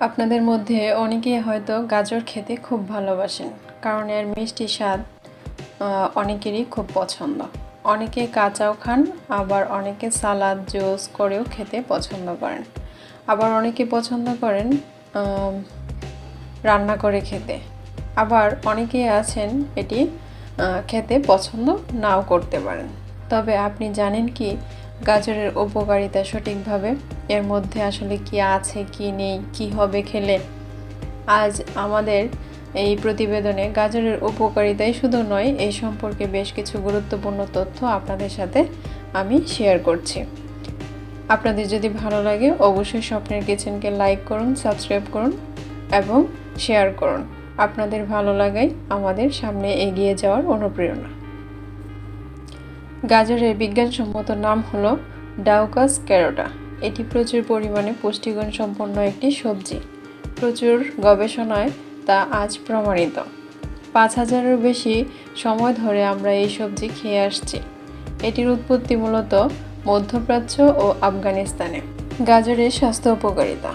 আপনাদের মধ্যে অনেকেই হয়তো গাজর খেতে খুব ভালোবাসেন, কারণ এর মিষ্টি স্বাদ অনেকেরই খুব পছন্দ। অনেকে কাঁচাও খান, আবার অনেকে সালাদ জুস করেও খেতে পছন্দ করেন। আবার অনেকে পছন্দ করেন রান্না করে খেতে। আবার অনেকেই আছেন এটি খেতে পছন্দ নাও করতে পারেন। তবে আপনি জানেন কি গাজরের উপকারিতা সঠিকভাবে? এর মধ্যে আসলে কি আছে কি নেই, কি হবে খেলে? আজ আমাদের এই প্রতিবেদনে গাজরের উপকারিতাই শুধু নয়, এই সম্পর্কে বেশ কিছু গুরুত্বপূর্ণ তথ্য আপনাদের সাথে আমি শেয়ার করছি। আপনাদের যদি ভালো লাগে অবশ্যই স্বপ্নের কিচেনকে লাইক করুন, সাবস্ক্রাইব করুন এবং শেয়ার করুন। আপনাদের ভালো লাগাই আমাদের সামনে এগিয়ে যাওয়ার অনুপ্রেরণা। গাজরের বিজ্ঞানসম্মত নাম হলো ডাউকাস ক্যারোটা। এটি প্রচুর পরিমাণে পুষ্টিগুণ সম্পন্ন একটি সবজি। প্রচুর গবেষণায় তা আজ প্রমাণিত। 5000-এরও বেশি সময় ধরে আমরা এই সবজি খেয়ে আসছি। এটির উৎপত্তি মূলত মধ্যপ্রাচ্য ও আফগানিস্তানে। গাজরের স্বাস্থ্য উপকারিতা।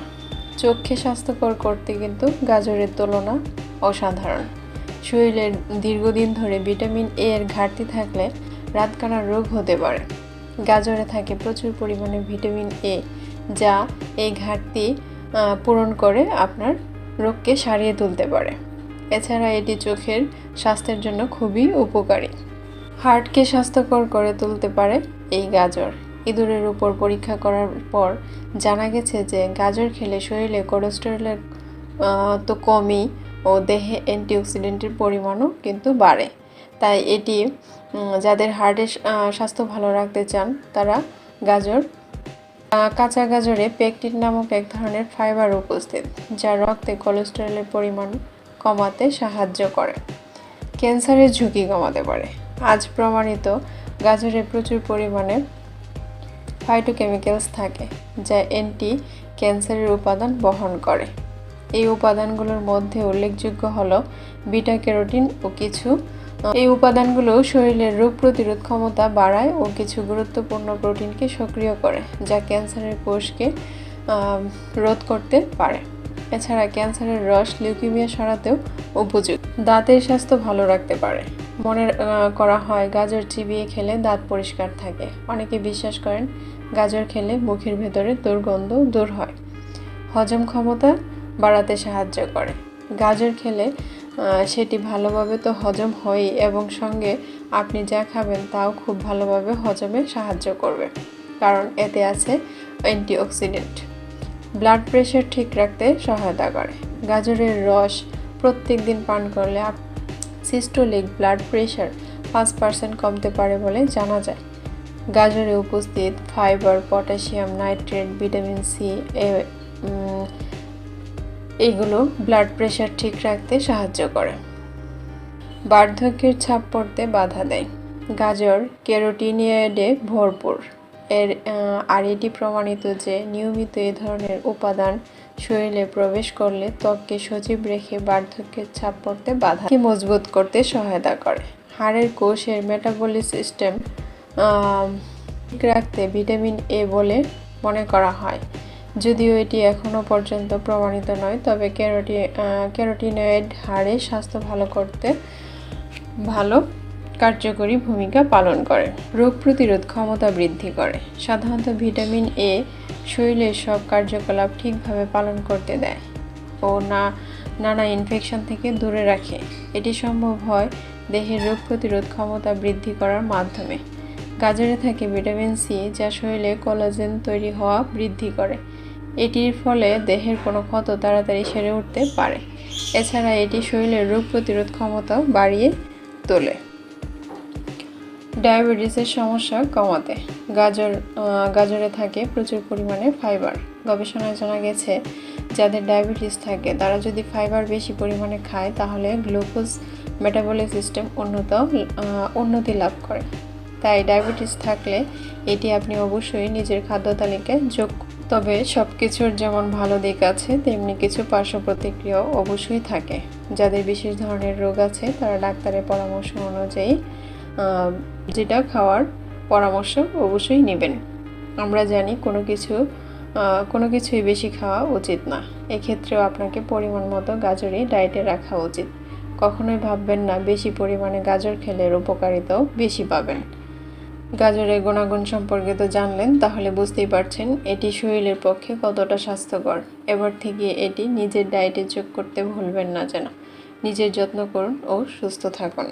চোখকে স্বাস্থ্যকর করতে কিন্তু গাজরের তুলনা অসাধারণ। শরীরে দীর্ঘদিন ধরে ভিটামিন এ এর ঘাটতি থাকলে রাতকানা রোগ হতে পারে। গাজরে থাকে প্রচুর পরিমাণে ভিটামিন এ, যা এই ঘাটতি পূরণ করে আপনার রোগকে সারিয়ে তুলতে পারে। এছাড়া এটি চোখের স্বাস্থ্যের জন্য খুবই উপকারী। হার্টকে স্বাস্থ্যকর করে তুলতে পারে এই গাজর। ইঁদুরের উপর পরীক্ষা করার পর জানা গেছে যে গাজর খেলে শরীরে কোলেস্টেরলের তো কমই ও দেহে অ্যান্টিঅক্সিডেন্টের পরিমাণও কিন্তু বাড়ে। তাই এটি যাদের হার্টের স্বাস্থ্য ভালো রাখতে চান তারা গাজর কাঁচা গাজরে পেকটিন নামক এক ধরনের ফাইবার উপস্থিত, যা রক্তে কোলেস্টেরলের পরিমাণ কমাতে সাহায্য করে। ক্যান্সারের ঝুঁকি কমাতে পারে। আজ প্রমাণিত গাজরে প্রচুর পরিমাণে ফাইটোকেমিক্যালস থাকে, যা অ্যান্টি ক্যান্সারের উপাদান বহন করে। এই উপাদানগুলোর মধ্যে উল্লেখযোগ্য হলো বিটা ক্যারোটিন ও কিছু এই উপাদানগুলো শরীরের রোগ প্রতিরোধ ক্ষমতা বাড়ায় ও কিছু গুরুত্বপূর্ণ প্রোটিনকে সক্রিয় করে, যা ক্যান্সারের কোষকে রোধ করতে পারে। এছাড়া ক্যান্সারের রস লিউকেমিয়া সরাতেও উপযুক্ত। দাঁতের স্বাস্থ্য ভালো রাখতে পারে। মনে করা হয় গাজর চিবিয়ে খেলে দাঁত পরিষ্কার থাকে। অনেকে বিশ্বাস করেন গাজর খেলে মুখের ভেতরে দুর্গন্ধ দূর হয়। হজম ক্ষমতা বাড়াতে সাহায্য করে। গাজর খেলে সেটি ভালোভাবে তো হজম হয়ই, এবং সঙ্গে আপনি যা খাবেন তাও খুব ভালোভাবে হজমে সাহায্য করবে, কারণ এতে আছে অ্যান্টিঅক্সিডেন্ট। ব্লাড প্রেশার ঠিক রাখতে সহায়তা করে। গাজরের রস প্রত্যেক দিন পান করলে সিস্টোলিক ব্লাড প্রেশার 5% কমতে পারে বলে জানা যায়। গাজরে উপস্থিত fibre, potassium, nitrate, vitamin C এগুলো ব্লাড প্রেশার ঠিক রাখতে সাহায্য করে। বার্ধক্যের ছাপ পড়তে বাধা দেয়। গাজর ক্যারোটিনয়েডে ভরপুর। আর এটি প্রমাণিত যে নিয়মিত এ ধরনের উপাদান শরীরে প্রবেশ করলে ত্বককে সজীব রেখে বার্ধক্যের ছাপ পড়তে বাধা মজবুত করতে সহায়তা করে। হাড়ের কোষের মেটাবলিক সিস্টেম ঠিক রাখতে ভিটামিন এ বলে মনে করা হয়। যদিও এটি এখনও পর্যন্ত প্রমাণিত নয়, তবে ক্যারোটিনয়েড হাড়ের স্বাস্থ্য ভালো করতে ভালো কার্যকরী ভূমিকা পালন করে। রোগ প্রতিরোধ ক্ষমতা বৃদ্ধি করে। সাধারণত ভিটামিন এ শরীরের সব কার্যকলাপ ঠিকভাবে পালন করতে দেয় ও নানা ইনফেকশন থেকে দূরে রাখে। এটি সম্ভব হয় দেহের রোগ প্রতিরোধ ক্ষমতা বৃদ্ধি করার মাধ্যমে। গাজরে থাকে ভিটামিন সি, যা শরীরে কোলাজেন তৈরি হওয়া বৃদ্ধি করে। এটির ফলে দেহের কোনো ক্ষত তাড়াতাড়ি সেরে উঠতে পারে। এছাড়া এটি শরীরের রোগ প্রতিরোধ ক্ষমতাও বাড়িয়ে তোলে। ডায়াবেটিসের সমস্যা কমাতে গাজরে থাকে প্রচুর পরিমাণে ফাইবার। গবেষণায় জানা গেছে যাদের ডায়াবেটিস থাকে তারা যদি ফাইবার বেশি পরিমাণে খায় তাহলে গ্লুকোজ মেটাবলিক সিস্টেম উন্নতি লাভ করে। তাই ডায়াবেটিস থাকলে এটি আপনি অবশ্যই নিজের খাদ্য তালিকায় যোগ। তবে সব কিছুর যেমন ভালো দিক আছে, তেমনি কিছু পার্শ্ব প্রতিক্রিয়াও অবশ্যই থাকে। যাদের বিশেষ ধরনের রোগ আছে তারা ডাক্তারের পরামর্শ অনুযায়ী যেটা খাওয়ার পরামর্শ অবশ্যই নেবেন। আমরা জানি কোনো কিছু কোনো কিছুই বেশি খাওয়া উচিত না। এক্ষেত্রেও আপনাকে পরিমাণ মতো গাজরই ডায়েটে রাখা উচিত। কখনোই ভাববেন না বেশি পরিমাণে গাজর খেলে এর উপকারিতাও বেশি পাবেন। গাজরের গুণাগুণ সম্পর্কে তো জানলেন, তাহলে বুঝতেই পারছেন এটি শরীরের পক্ষে কতটা স্বাস্থ্যকর। এবার থেকে এটি নিজের ডায়েটে যোগ করতে ভুলবেন না যেন। নিজের যত্ন করুন ও সুস্থ থাকুন।